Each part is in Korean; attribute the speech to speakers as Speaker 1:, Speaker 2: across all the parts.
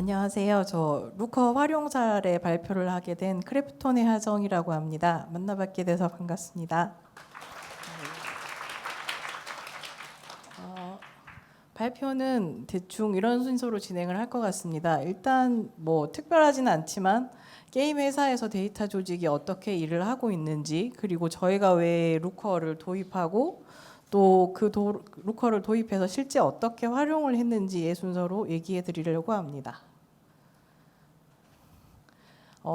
Speaker 1: 안녕하세요. 저 루커 활용 사례 발표를 하게 된 크래프톤의 하정이라고 합니다. 만나뵙게 돼서 반갑습니다. 발표는 대충 이런 순서로 진행을 할 것 같습니다. 일단 뭐 특별하지는 않지만 게임 회사에서 데이터 조직이 어떻게 일을 하고 있는지, 그리고 저희가 왜 루커를 도입하고 또 그 루커를 도입해서 실제 어떻게 활용을 했는지의 순서로 얘기해 드리려고 합니다.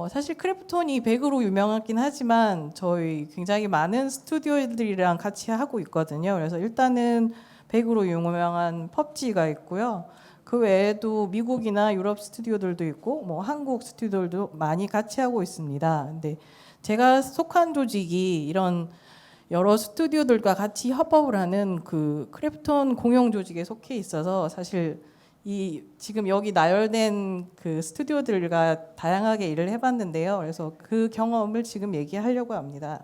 Speaker 1: 사실 크래프톤이 백으로 유명하긴 하지만 저희 굉장히 많은 스튜디오들이랑 같이 하고 있거든요. 그래서 일단은 백으로 유명한 펍지가 있고요. 그 외에도 미국이나 유럽 스튜디오들도 있고 뭐 한국 스튜디오들도 많이 같이 하고 있습니다. 근데 제가 속한 조직이 이런 여러 스튜디오들과 같이 협업을 하는 그 크래프톤 공용 조직에 속해 있어서 사실 이 지금 여기 나열된 그 스튜디오들과 다양하게 일을 해봤는데요. 그래서 그 경험을 지금 얘기하려고 합니다.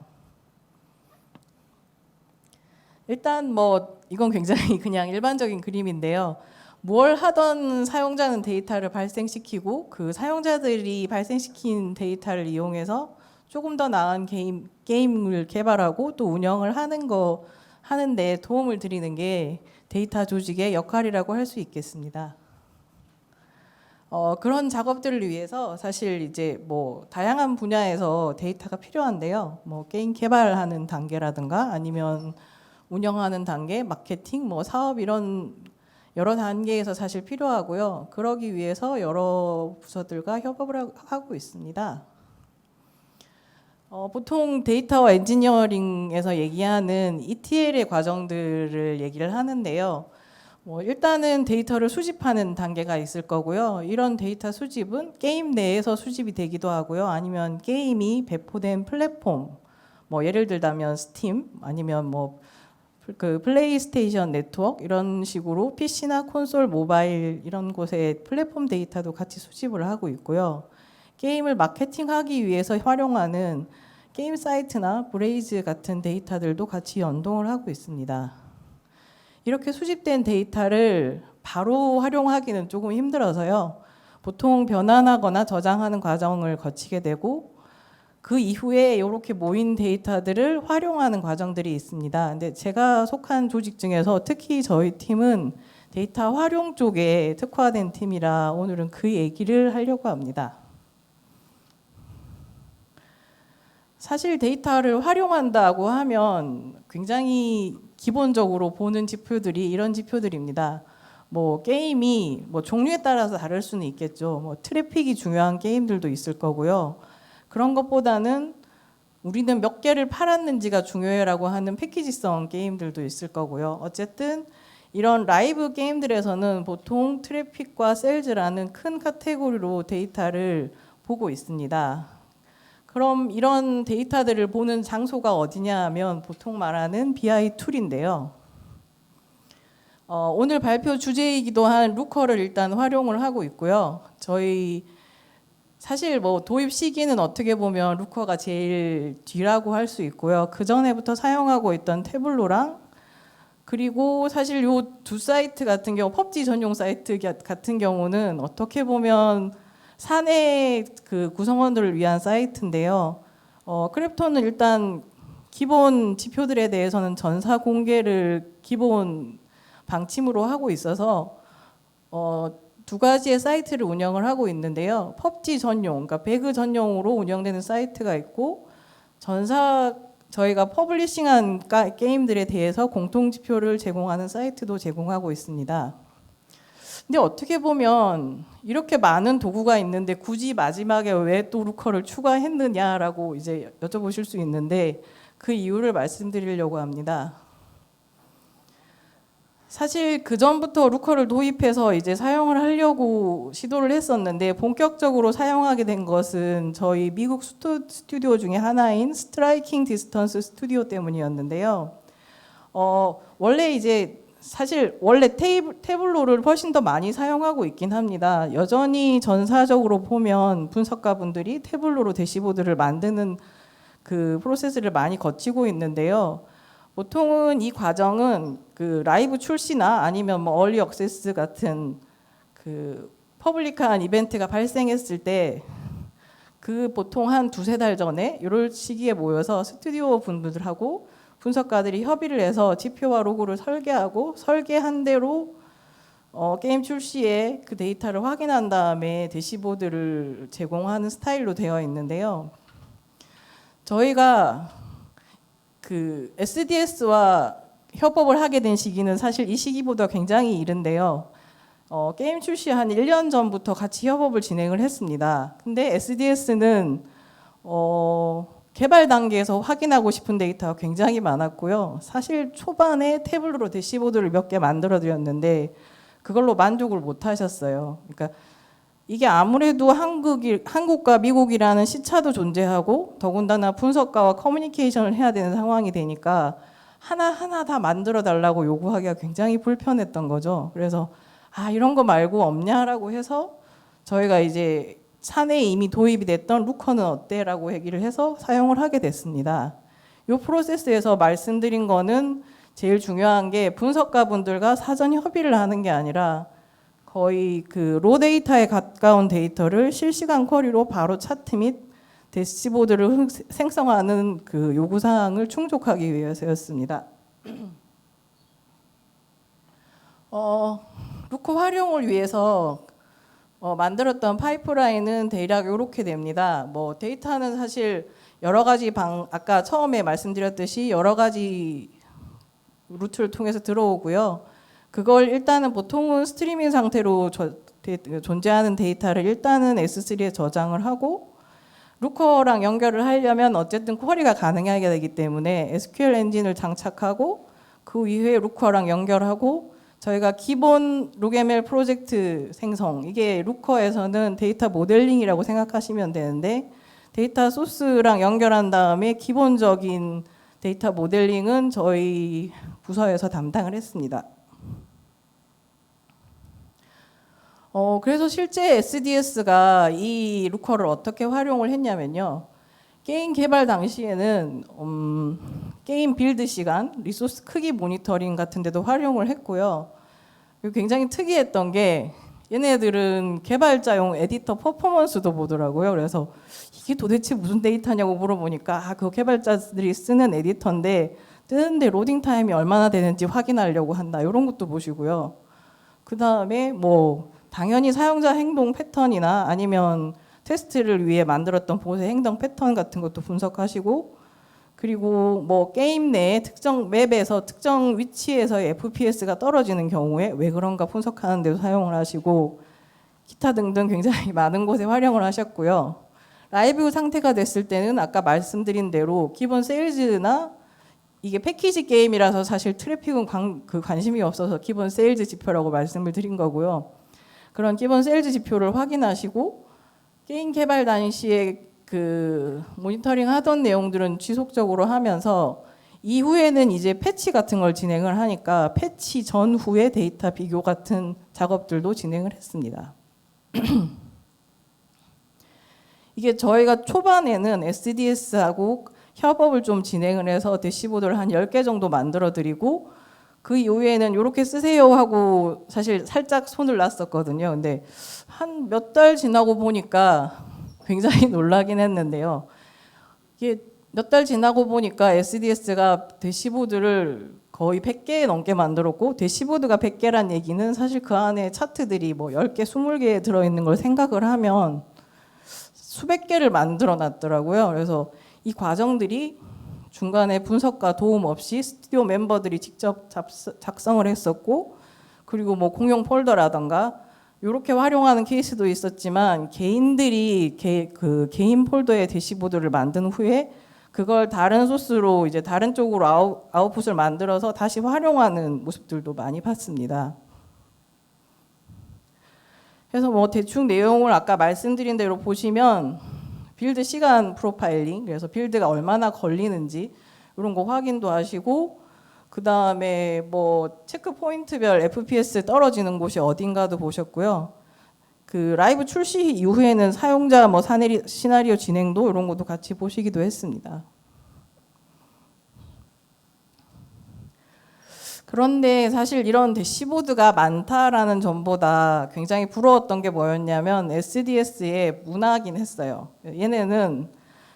Speaker 1: 일단 뭐 이건 굉장히 그냥 일반적인 그림인데요. 뭘 하던 사용자는 데이터를 발생시키고 그 사용자들이 발생시킨 데이터를 이용해서 조금 더 나은 게임을 개발하고 또 운영을 하는데 도움을 드리는 게 데이터 조직의 역할이라고 할 수 있겠습니다. 그런 작업들을 위해서 사실 이제 뭐 다양한 분야에서 데이터가 필요한데요. 뭐 게임 개발하는 단계라든가 아니면 운영하는 단계, 마케팅, 뭐 사업 이런 여러 단계에서 사실 필요하고요. 그러기 위해서 여러 부서들과 협업을 하고 있습니다. 보통 데이터와 엔지니어링에서 얘기하는 ETL의 과정들을 얘기를 하는데요. 뭐 일단은 데이터를 수집하는 단계가 있을 거고요. 이런 데이터 수집은 게임 내에서 수집이 되기도 하고요. 아니면 게임이 배포된 플랫폼, 뭐 예를 들자면 스팀, 아니면 뭐 그 플레이스테이션 네트워크 이런 식으로 PC나 콘솔, 모바일 이런 곳에 플랫폼 데이터도 같이 수집을 하고 있고요. 게임을 마케팅하기 위해서 활용하는 게임 사이트나 브레이즈 같은 데이터들도 같이 연동을 하고 있습니다. 이렇게 수집된 데이터를 바로 활용하기는 조금 힘들어서요. 보통 변환하거나 저장하는 과정을 거치게 되고 그 이후에 이렇게 모인 데이터들을 활용하는 과정들이 있습니다. 근데 제가 속한 조직 중에서 특히 저희 팀은 데이터 활용 쪽에 특화된 팀이라 오늘은 그 얘기를 하려고 합니다. 사실 데이터를 활용한다고 하면 굉장히 기본적으로 보는 지표들이 이런 지표들입니다. 뭐 게임이 뭐 종류에 따라서 다를 수는 있겠죠. 뭐 트래픽이 중요한 게임들도 있을 거고요. 그런 것보다는 우리는 몇 개를 팔았는지가 중요해라고 하는 패키지성 게임들도 있을 거고요. 어쨌든 이런 라이브 게임들에서는 보통 트래픽과 셀즈라는 큰 카테고리로 데이터를 보고 있습니다. 그럼 이런 데이터들을 보는 장소가 어디냐 하면 보통 말하는 BI 툴인데요. 오늘 발표 주제이기도 한 루커를 일단 활용을 하고 있고요. 저희 사실 뭐 도입 시기는 어떻게 보면 루커가 제일 뒤라고 할 수 있고요. 그 전에부터 사용하고 있던 태블로랑 그리고 사실 요 두 사이트 같은 경우 펍지 전용 사이트 같은 경우는 어떻게 보면 사내 그 구성원들을 위한 사이트인데요. 크래프톤은 일단 기본 지표들에 대해서는 전사 공개를 기본 방침으로 하고 있어서 두 가지의 사이트를 운영을 하고 있는데요. 펍지 전용, 그러니까 배그 전용으로 운영되는 사이트가 있고 저희가 퍼블리싱한 게임들에 대해서 공통 지표를 제공하는 사이트도 제공하고 있습니다. 근데 어떻게 보면 이렇게 많은 도구가 있는데 굳이 마지막에 왜 또 루커를 추가했느냐라고 이제 여쭤보실 수 있는데 그 이유를 말씀드리려고 합니다. 사실 그 전부터 루커를 도입해서 이제 사용을 하려고 시도를 했었는데 본격적으로 사용하게 된 것은 저희 미국 스튜디오 중에 하나인 스트라이킹 디스턴스 스튜디오 때문이었는데요. 원래 이제 사실 원래 태블로를 훨씬 더 많이 사용하고 있긴 합니다. 여전히 전사적으로 보면 분석가분들이 태블로로 대시보드를 만드는 그 프로세스를 많이 거치고 있는데요. 보통은 이 과정은 그 라이브 출시나 아니면 뭐 얼리 액세스 같은 그 퍼블릭한 이벤트가 발생했을 때 그 보통 한 두세 달 전에 이런 시기에 모여서 스튜디오 분들하고 분석가들이 협의를 해서 지표와 로고를 설계하고 설계한 대로 게임 출시에 그 데이터를 확인한 다음에 대시보드를 제공하는 스타일로 되어 있는데요. 저희가 그 SDS와 협업을 하게 된 시기는 사실 이 시기보다 굉장히 이른데요. 게임 출시 한 1년 전부터 같이 협업을 진행을 했습니다. 근데 SDS는 개발 단계에서 확인하고 싶은 데이터가 굉장히 많았고요. 사실 초반에 태블로 대시보드를 몇 개 만들어 드렸는데 그걸로 만족을 못 하셨어요. 그러니까 이게 아무래도 한국과 미국이라는 시차도 존재하고 더군다나 분석가와 커뮤니케이션을 해야 되는 상황이 되니까 하나하나 다 만들어 달라고 요구하기가 굉장히 불편했던 거죠. 그래서 이런 거 말고 없냐라고 해서 저희가 이제 사내에 이미 도입이 됐던 루커는 어때? 라고 얘기를 해서 사용을 하게 됐습니다. 이 프로세스에서 말씀드린 거는 제일 중요한 게 분석가 분들과 사전 협의를 하는 게 아니라 거의 그 로 데이터에 가까운 데이터를 실시간 쿼리로 바로 차트 및 대시보드를 생성하는 그 요구사항을 충족하기 위해서였습니다. 루커 활용을 위해서 만들었던 파이프라인은 대략 이렇게 됩니다. 뭐 데이터는 사실 여러 가지 아까 처음에 말씀드렸듯이 여러 가지 루트를 통해서 들어오고요. 그걸 일단은 보통은 스트리밍 상태로 존재하는 데이터를 일단은 S3에 저장을 하고 루커랑 연결을 하려면 어쨌든 쿼리가 가능하게 되기 때문에 SQL 엔진을 장착하고 그 이후에 루커랑 연결하고 저희가 기본 룩ML 프로젝트 생성, 이게 루커에서는 데이터 모델링이라고 생각하시면 되는데 데이터 소스랑 연결한 다음에 기본적인 데이터 모델링은 저희 부서에서 담당을 했습니다. 그래서 실제 SDS가 이 루커를 어떻게 활용을 했냐면요. 게임 개발 당시에는 게임 빌드 시간, 리소스 크기 모니터링 같은 데도 활용을 했고요. 그리고 굉장히 특이했던 게 얘네들은 개발자용 에디터 퍼포먼스도 보더라고요. 그래서 이게 도대체 무슨 데이터냐고 물어보니까 그 개발자들이 쓰는 에디터인데 뜨는데 로딩 타임이 얼마나 되는지 확인하려고 한다. 이런 것도 보시고요. 그 다음에 뭐 당연히 사용자 행동 패턴이나 아니면 테스트를 위해 만들었던 보세 행동 패턴 같은 것도 분석하시고 그리고 뭐 게임 내에 특정 맵에서 특정 위치에서의 FPS가 떨어지는 경우에 왜 그런가 분석하는 데도 사용을 하시고 기타 등등 굉장히 많은 곳에 활용을 하셨고요. 라이브 상태가 됐을 때는 아까 말씀드린 대로 기본 세일즈나 이게 패키지 게임이라서 사실 트래픽은 관심이 없어서 기본 세일즈 지표라고 말씀을 드린 거고요. 그런 기본 세일즈 지표를 확인하시고 게임 개발 당시에 그 모니터링 하던 내용들은 지속적으로 하면서 이후에는 이제 패치 같은 걸 진행을 하니까 패치 전후의 데이터 비교 같은 작업들도 진행을 했습니다. 이게 저희가 초반에는 SDS하고 협업을 좀 진행을 해서 대시보드를 한 10개 정도 만들어 드리고 그 이후에는 이렇게 쓰세요 하고 사실 살짝 손을 놨었거든요. 근데 한 몇 달 지나고 보니까 굉장히 놀라긴 했는데요. 이게 몇 달 지나고 보니까 SDS가 대시보드를 거의 100개 넘게 만들었고 대시보드가 100개란 얘기는 사실 그 안에 차트들이 뭐 10개, 20개 들어있는 걸 생각을 하면 수백 개를 만들어 놨더라고요. 그래서 이 과정들이 중간에 분석가 도움 없이 스튜디오 멤버들이 직접 작성을 했었고 그리고 뭐 공용 폴더라던가 이렇게 활용하는 케이스도 있었지만 개인들이 그 개인 폴더의 대시보드를 만든 후에 그걸 다른 소스로 이제 다른 쪽으로 아웃풋을 만들어서 다시 활용하는 모습들도 많이 봤습니다. 그래서 뭐 대충 내용을 아까 말씀드린 대로 보시면 빌드 시간 프로파일링, 그래서 빌드가 얼마나 걸리는지 이런 거 확인도 하시고 그 다음에 뭐 체크 포인트별 FPS 떨어지는 곳이 어딘가도 보셨고요. 그 라이브 출시 이후에는 사용자 뭐 시나리오 진행도 이런 것도 같이 보시기도 했습니다. 그런데 사실 이런 대시보드가 많다라는 점보다 굉장히 부러웠던 게 뭐였냐면 SDS의 문화긴 했어요. 얘네는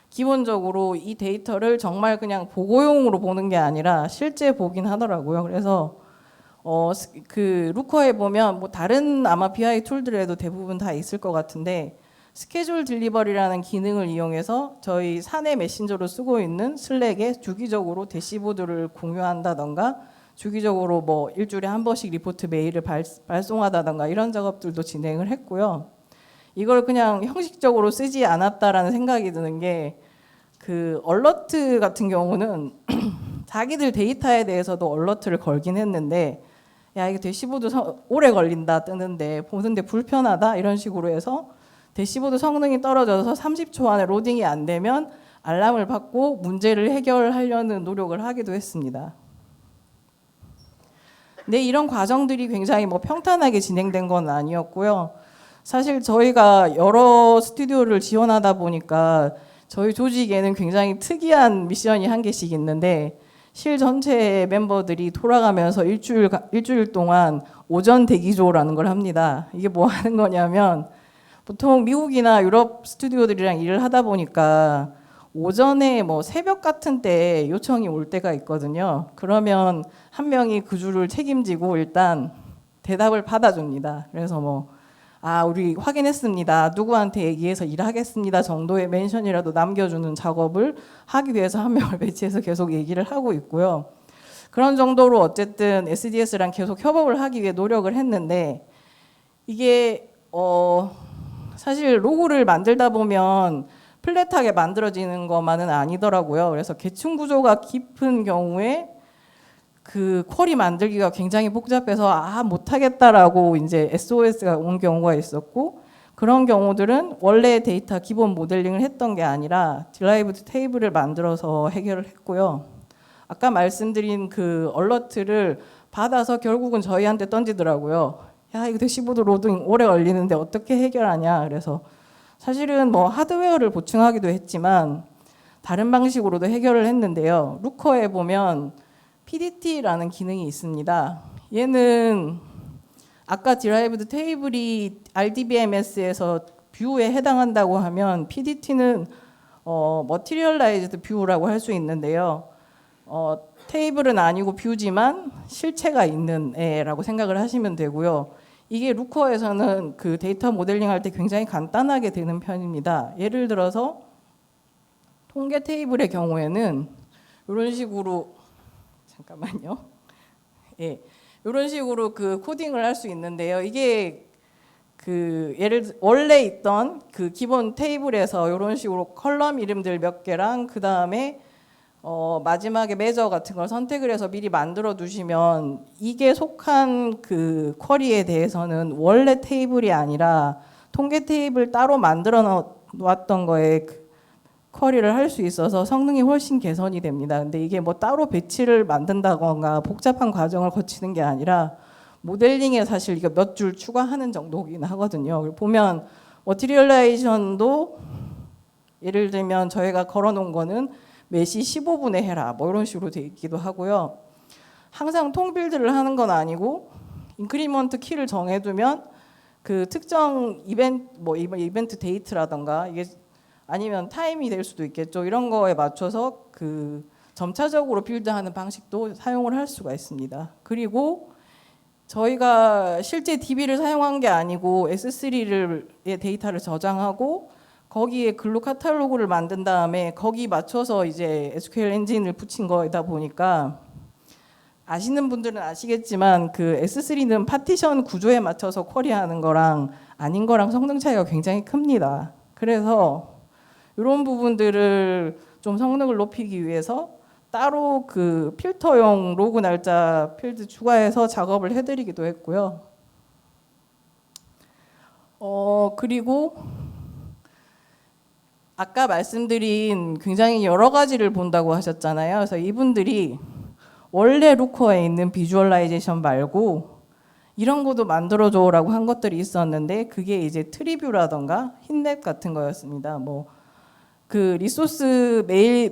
Speaker 1: 기본적으로 이 데이터를 정말 그냥 보고용으로 보는 게 아니라 실제 보긴 하더라고요. 그래서 그 루커에 보면 뭐 다른 아마 BI 툴들에도 대부분 다 있을 것 같은데 스케줄 딜리버리라는 기능을 이용해서 저희 사내 메신저로 쓰고 있는 슬랙에 주기적으로 대시보드를 공유한다던가 주기적으로 뭐 일주일에 한 번씩 리포트 메일을 발송하다던가 이런 작업들도 진행을 했고요. 이걸 그냥 형식적으로 쓰지 않았다라는 생각이 드는 게 그 얼러트 같은 경우는 자기들 데이터에 대해서도 얼러트를 걸긴 했는데 야 이거 대시보드 오래 걸린다 뜨는데 보는데 불편하다 이런 식으로 해서 대시보드 성능이 떨어져서 30초 안에 로딩이 안 되면 알람을 받고 문제를 해결하려는 노력을 하기도 했습니다. 근데 이런 과정들이 굉장히 뭐 평탄하게 진행된 건 아니었고요. 사실 저희가 여러 스튜디오를 지원하다 보니까 저희 조직에는 굉장히 특이한 미션이 한 개씩 있는데 실 전체 멤버들이 돌아가면서 일주일 동안 오전 대기조라는 걸 합니다. 이게 뭐 하는 거냐면 보통 미국이나 유럽 스튜디오들이랑 일을 하다 보니까 오전에 뭐 새벽 같은 때 요청이 올 때가 있거든요. 그러면 한 명이 그 줄을 책임지고 일단 대답을 받아줍니다. 그래서 뭐 우리 확인했습니다. 누구한테 얘기해서 일하겠습니다. 정도의 멘션이라도 남겨주는 작업을 하기 위해서 한 명을 배치해서 계속 얘기를 하고 있고요. 그런 정도로 어쨌든 SDS랑 계속 협업을 하기 위해 노력을 했는데 이게 사실 로고를 만들다 보면 플랫하게 만들어지는 것만은 아니더라고요. 그래서 계층 구조가 깊은 경우에 그 쿼리 만들기가 굉장히 복잡해서 못하겠다라고 이제 SOS가 온 경우가 있었고 그런 경우들은 원래 데이터 기본 모델링을 했던 게 아니라 derived 테이블을 만들어서 해결을 했고요. 아까 말씀드린 그 얼러트를 받아서 결국은 저희한테 던지더라고요. 야 이거 대시보드 로딩 오래 걸리는데 어떻게 해결하냐. 그래서 사실은 뭐 하드웨어를 보충하기도 했지만 다른 방식으로도 해결을 했는데요. 루커에 보면 PDT라는 기능이 있습니다. 얘는 아까 derived 테이블이 RDBMS에서 뷰에 해당한다고 하면 PDT는 materialized view라고 할 수 있는데요. 테이블은 아니고 뷰지만 실체가 있는 애라고 생각을 하시면 되고요. 이게 루커에서는 그 데이터 모델링 할 때 굉장히 간단하게 되는 편입니다. 예를 들어서 통계 테이블의 경우에는 이런 식으로 잠깐만요. 예, 이런 식으로 그 코딩을 할 수 있는데요. 이게 그 원래 있던 그 기본 테이블에서 이런 식으로 컬럼 이름들 몇 개랑 그 다음에 마지막에 매저 같은 걸 선택을 해서 미리 만들어 두시면 이게 속한 그 쿼리에 대해서는 원래 테이블이 아니라 통계 테이블 따로 만들어 놓았던 거에 쿼리를 할 수 있어서 성능이 훨씬 개선이 됩니다. 근데 이게 뭐 따로 배치를 만든다거나 복잡한 과정을 거치는 게 아니라 모델링에 사실 이거 몇 줄 추가하는 정도긴 하거든요. 보면 머티리얼라이제이션도 예를 들면 저희가 걸어놓은 거는 매시 15분에 해라 뭐 이런 식으로 돼 있기도 하고요. 항상 통빌드를 하는 건 아니고 인크리먼트 키를 정해두면 그 특정 이벤트 데이트라던가 이게 아니면 타임이 될 수도 있겠죠. 이런 거에 맞춰서 그 점차적으로 빌드하는 방식도 사용을 할 수가 있습니다. 그리고 저희가 실제 DB를 사용한 게 아니고 S3의 데이터를 저장하고 거기에 글로 카탈로그를 만든 다음에 거기 맞춰서 이제 SQL 엔진을 붙인 거이다 보니까 아시는 분들은 아시겠지만 그 S3는 파티션 구조에 맞춰서 쿼리하는 거랑 아닌 거랑 성능 차이가 굉장히 큽니다. 그래서 이런 부분들을 좀 성능을 높이기 위해서 따로 그 필터용 로그 날짜 필드 추가해서 작업을 해드리기도 했고요. 그리고 아까 말씀드린 굉장히 여러 가지를 본다고 하셨잖아요. 그래서 이분들이 원래 루커에 있는 비주얼라이제이션 말고 이런 것도 만들어줘라고 한 것들이 있었는데 그게 이제 트리뷰라던가 흰랩 같은 거였습니다. 그 리소스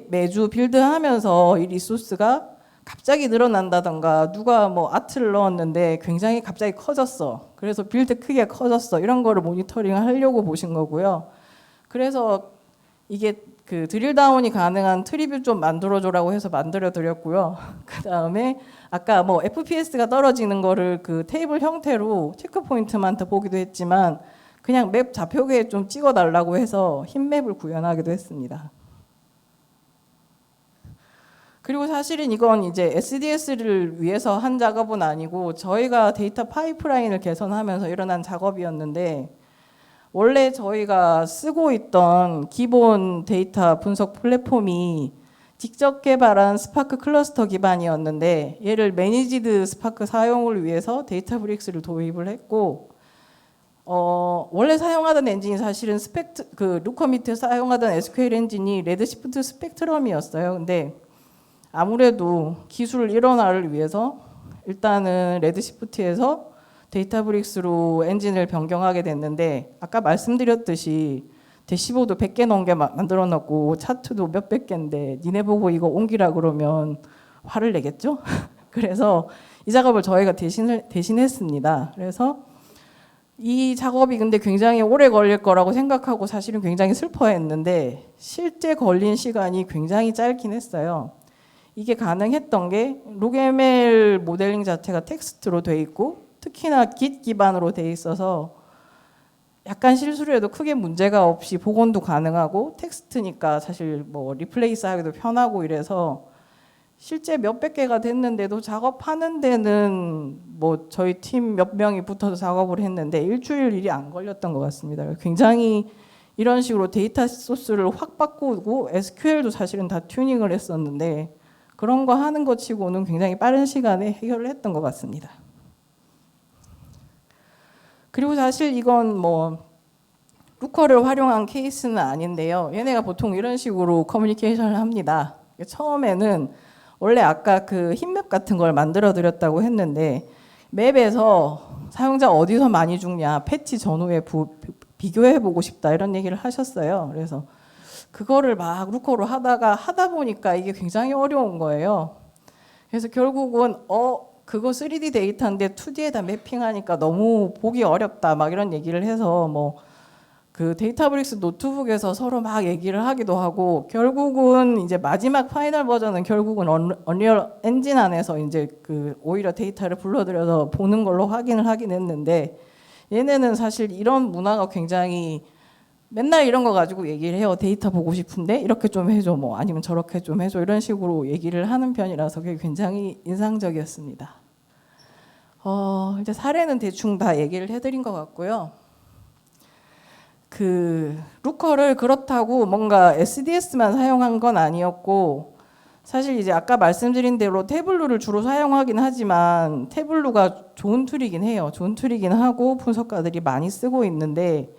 Speaker 1: 매주 빌드하면서 이 리소스가 갑자기 늘어난다던가 누가 뭐 아트를 넣었는데 굉장히 갑자기 커졌어. 그래서 빌드 크기가 커졌어. 이런 거를 모니터링 하려고 보신 거고요. 그래서 이게 그 드릴다운이 가능한 트리뷰 좀 만들어줘라고 해서 만들어 드렸고요. 그 다음에 아까 뭐 FPS가 떨어지는 거를 그 테이블 형태로 체크 포인트만 더 보기도 했지만 그냥 맵 좌표계에 좀 찍어달라고 해서 흰맵을 구현하기도 했습니다. 그리고 사실은 이건 이제 SDS를 위해서 한 작업은 아니고 저희가 데이터 파이프라인을 개선하면서 일어난 작업이었는데 원래 저희가 쓰고 있던 기본 데이터 분석 플랫폼이 직접 개발한 스파크 클러스터 기반이었는데 얘를 매니지드 스파크 사용을 위해서 데이터브릭스를 도입을 했고 원래 사용하던 엔진이 사실은 루커 밑에 사용하던 SQL 엔진이 레드시프트 스펙트럼이었어요. 근데 아무래도 기술 일원화를 위해서 일단은 레드시프트에서 데이터브릭스로 엔진을 변경하게 됐는데 아까 말씀드렸듯이 대시보드 100개 넘게 만들어 놨고 차트도 몇백 개인데 니네 보고 이거 옮기라 그러면 화를 내겠죠? 그래서 이 작업을 저희가 대신했습니다. 그래서 이 작업이 근데 굉장히 오래 걸릴 거라고 생각하고 사실은 굉장히 슬퍼했는데 실제 걸린 시간이 굉장히 짧긴 했어요. 이게 가능했던 게 룩ML 모델링 자체가 텍스트로 돼 있고 특히나 Git 기반으로 돼 있어서 약간 실수를 해도 크게 문제가 없이 복원도 가능하고 텍스트니까 사실 뭐 리플레이스 하기도 편하고 이래서 실제 몇백 개가 됐는데도 작업하는 데는 뭐 저희 팀 몇 명이 붙어서 작업을 했는데 일주일 일이 안 걸렸던 것 같습니다. 굉장히 이런 식으로 데이터 소스를 확 바꾸고 SQL도 사실은 다 튜닝을 했었는데 그런 거 하는 것 치고는 굉장히 빠른 시간에 해결을 했던 것 같습니다. 그리고 사실 이건 뭐 루커를 활용한 케이스는 아닌데요. 얘네가 보통 이런 식으로 커뮤니케이션을 합니다. 처음에는 원래 아까 그 흰맵 같은 걸 만들어 드렸다고 했는데 맵에서 사용자 어디서 많이 죽냐 패치 전후에 비교해 보고 싶다 이런 얘기를 하셨어요. 그래서 그거를 막 루커로 하다 보니까 이게 굉장히 어려운 거예요. 그래서 결국은 그거 3D 데이터인데 2D에다 매핑하니까 너무 보기 어렵다 막 이런 얘기를 해서 뭐 그 데이터브릭스 노트북에서 서로 막 얘기를 하기도 하고 결국은 이제 마지막 파이널 버전은 결국은 언리얼 엔진 안에서 이제 그 오히려 데이터를 불러들여서 보는 걸로 확인을 하긴 했는데 얘네는 사실 이런 문화가 굉장히 맨날 이런 거 가지고 얘기를 해요. 데이터 보고 싶은데 이렇게 좀 해줘 뭐 아니면 저렇게 좀 해줘 이런 식으로 얘기를 하는 편이라서 그게 굉장히 인상적이었습니다. 이제 사례는 대충 다 얘기를 해드린 것 같고요. 그 루커를 그렇다고 뭔가 SDS만 사용한 건 아니었고 사실 이제 아까 말씀드린 대로 태블루를 주로 사용하긴 하지만 태블루가 좋은 툴이긴 해요. 좋은 툴이긴 하고 분석가들이 많이 쓰고 있는데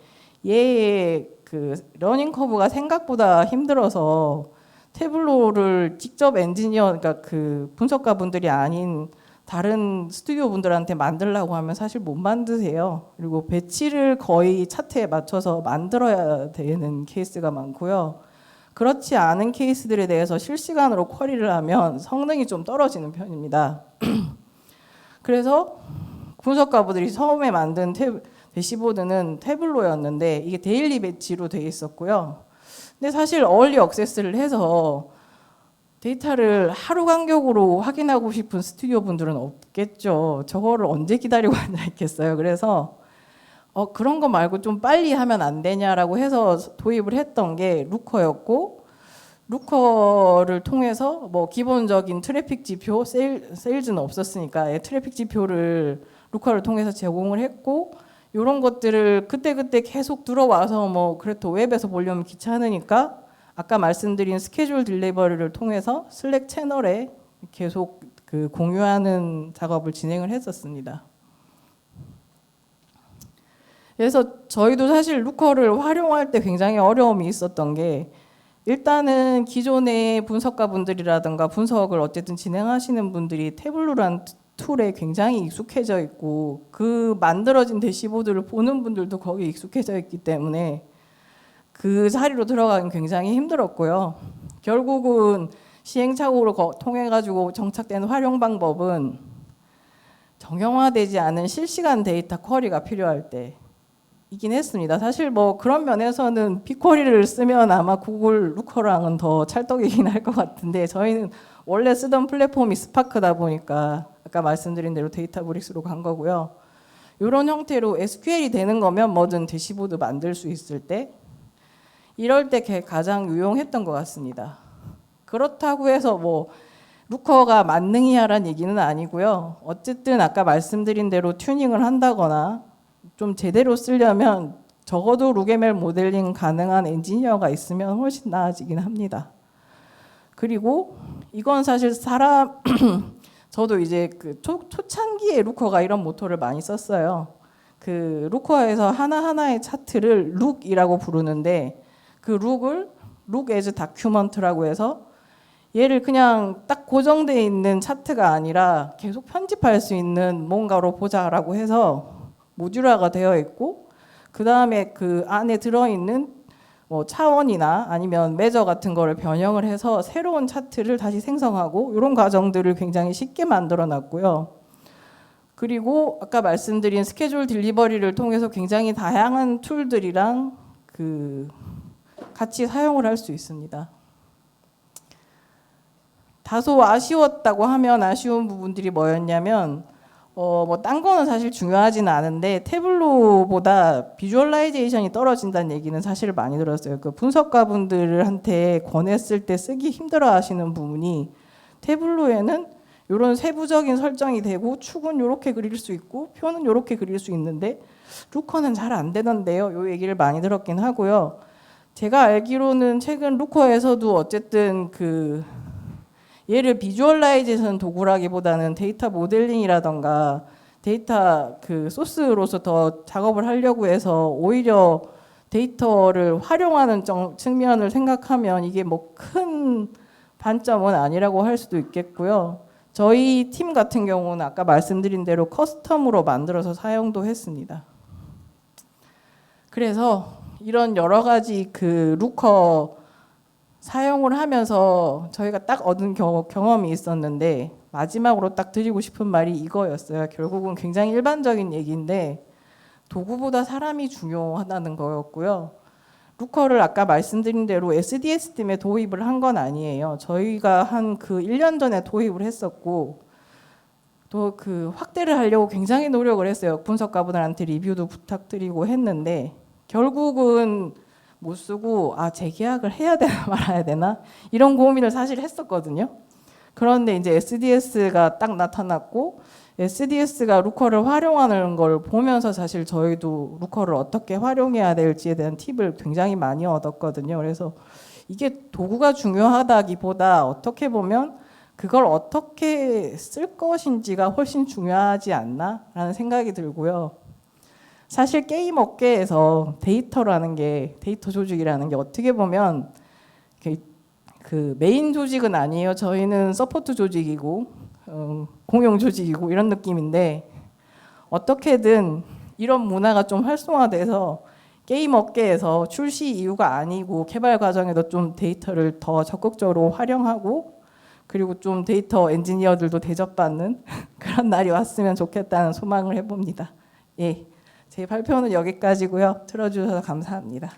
Speaker 1: 얘의 그 러닝 커브가 생각보다 힘들어서 태블루를 직접 그러니까 그 분석가 분들이 아닌 다른 스튜디오 분들한테 만들라고 하면 사실 못 만드세요. 그리고 배치를 거의 차트에 맞춰서 만들어야 되는 케이스가 많고요. 그렇지 않은 케이스들에 대해서 실시간으로 쿼리를 하면 성능이 좀 떨어지는 편입니다. 그래서 분석가분들이 처음에 만든 대시보드는 태블로였는데 이게 데일리 배치로 되어 있었고요. 근데 사실 얼리 액세스를 해서 데이터를 하루 간격으로 확인하고 싶은 스튜디오 분들은 없겠죠. 저거를 언제 기다리고 앉아있겠어요. 그래서 그런 거 말고 좀 빨리 하면 안 되냐라고 해서 도입을 했던 게 루커였고 루커를 통해서 뭐 기본적인 트래픽 지표, 세일즈는 없었으니까 트래픽 지표를 루커를 통해서 제공을 했고 이런 것들을 그때그때 계속 들어와서 뭐 그래도 웹에서 보려면 귀찮으니까 아까 말씀드린 스케줄 딜리버리를 통해서 슬랙 채널에 계속 그 공유하는 작업을 진행을 했었습니다. 그래서 저희도 사실 루커를 활용할 때 굉장히 어려움이 있었던 게 일단은 기존의 분석가 분들이라든가 분석을 어쨌든 진행하시는 분들이 태블루란 툴에 굉장히 익숙해져 있고 그 만들어진 대시보드를 보는 분들도 거기에 익숙해져 있기 때문에 그 자리로 들어가긴 굉장히 힘들었고요. 결국은 시행착오를 통해 가지고 정착된 활용 방법은 정형화되지 않은 실시간 데이터 쿼리가 필요할 때이긴 했습니다. 사실 뭐 그런 면에서는 빅쿼리를 쓰면 아마 구글 루커랑은 더 찰떡이긴 할 것 같은데, 저희는 원래 쓰던 플랫폼이 스파크다 보니까 아까 말씀드린 대로 데이터브릭스로 간 거고요. 이런 형태로 SQL이 되는 거면 뭐든 대시보드 만들 수 있을 때, 이럴 때 가장 유용했던 것 같습니다. 그렇다고 해서 뭐 루커가 만능이야라는 얘기는 아니고요. 어쨌든 아까 말씀드린 대로 튜닝을 한다거나 좀 제대로 쓰려면 적어도 룩ML 모델링 가능한 엔지니어가 있으면 훨씬 나아지긴 합니다. 그리고 이건 사실 저도 이제 그 초창기에 루커가 이런 모토를 많이 썼어요. 그 루커에서 하나하나의 차트를 룩이라고 부르는데, 그 룩을 룩 as document라고 해서 얘를 그냥 딱 고정되어 있는 차트가 아니라 계속 편집할 수 있는 뭔가로 보자라고 해서 모듈화가 되어 있고, 그 다음에 그 안에 들어있는 뭐 차원이나 아니면 매저 같은 거를 변형을 해서 새로운 차트를 다시 생성하고, 이런 과정들을 굉장히 쉽게 만들어 놨고요. 그리고 아까 말씀드린 스케줄 딜리버리를 통해서 굉장히 다양한 툴들이랑 같이 사용을 할 수 있습니다. 다소 아쉬웠다고 하면 아쉬운 부분들이 뭐였냐면, 뭐 딴 거는 사실 중요하지는 않은데 태블로보다 비주얼라이제이션이 떨어진다는 얘기는 사실 많이 들었어요. 그 분석가분들한테 권했을 때 쓰기 힘들어하시는 부분이, 태블로에는 이런 세부적인 설정이 되고 축은 이렇게 그릴 수 있고 표는 이렇게 그릴 수 있는데 루커는 잘 안 되던데요. 이 얘기를 많이 들었긴 하고요. 제가 알기로는 최근 루커에서도 어쨌든 얘를 비주얼라이제이션 도구라기보다는 데이터 모델링이라던가 데이터 소스로서 더 작업을 하려고 해서 오히려 데이터를 활용하는 측면을 생각하면 이게 뭐 큰 반점은 아니라고 할 수도 있겠고요. 저희 팀 같은 경우는 아까 말씀드린 대로 커스텀으로 만들어서 사용도 했습니다. 그래서 이런 여러 가지 루커 사용을 하면서 저희가 딱 얻은 경험이 있었는데, 마지막으로 딱 드리고 싶은 말이 이거였어요. 결국은 굉장히 일반적인 얘기인데 도구보다 사람이 중요하다는 거였고요. 루커를 아까 말씀드린 대로 SDS 팀에 도입을 한 건 아니에요. 저희가 한 1년 전에 도입을 했었고, 또 확대를 하려고 굉장히 노력을 했어요. 분석가분들한테 리뷰도 부탁드리고 했는데 결국은 못 쓰고 재계약을 해야 되나 말아야 되나 이런 고민을 사실 했었거든요. 그런데 이제 SDS가 딱 나타났고, SDS가 루커를 활용하는 걸 보면서 사실 저희도 루커를 어떻게 활용해야 될지에 대한 팁을 굉장히 많이 얻었거든요. 그래서 이게 도구가 중요하다기보다 어떻게 보면 그걸 어떻게 쓸 것인지가 훨씬 중요하지 않나라는 생각이 들고요. 사실 게임 업계에서 데이터 조직이라는 게 어떻게 보면 메인 조직은 아니에요. 저희는 서포트 조직이고 공용 조직이고 이런 느낌인데, 어떻게든 이런 문화가 좀 활성화돼서 게임 업계에서 출시 이유가 아니고 개발 과정에도 좀 데이터를 더 적극적으로 활용하고, 그리고 좀 데이터 엔지니어들도 대접받는 그런 날이 왔으면 좋겠다는 소망을 해봅니다. 예. 제 발표는 여기까지고요. 들어주셔서 감사합니다.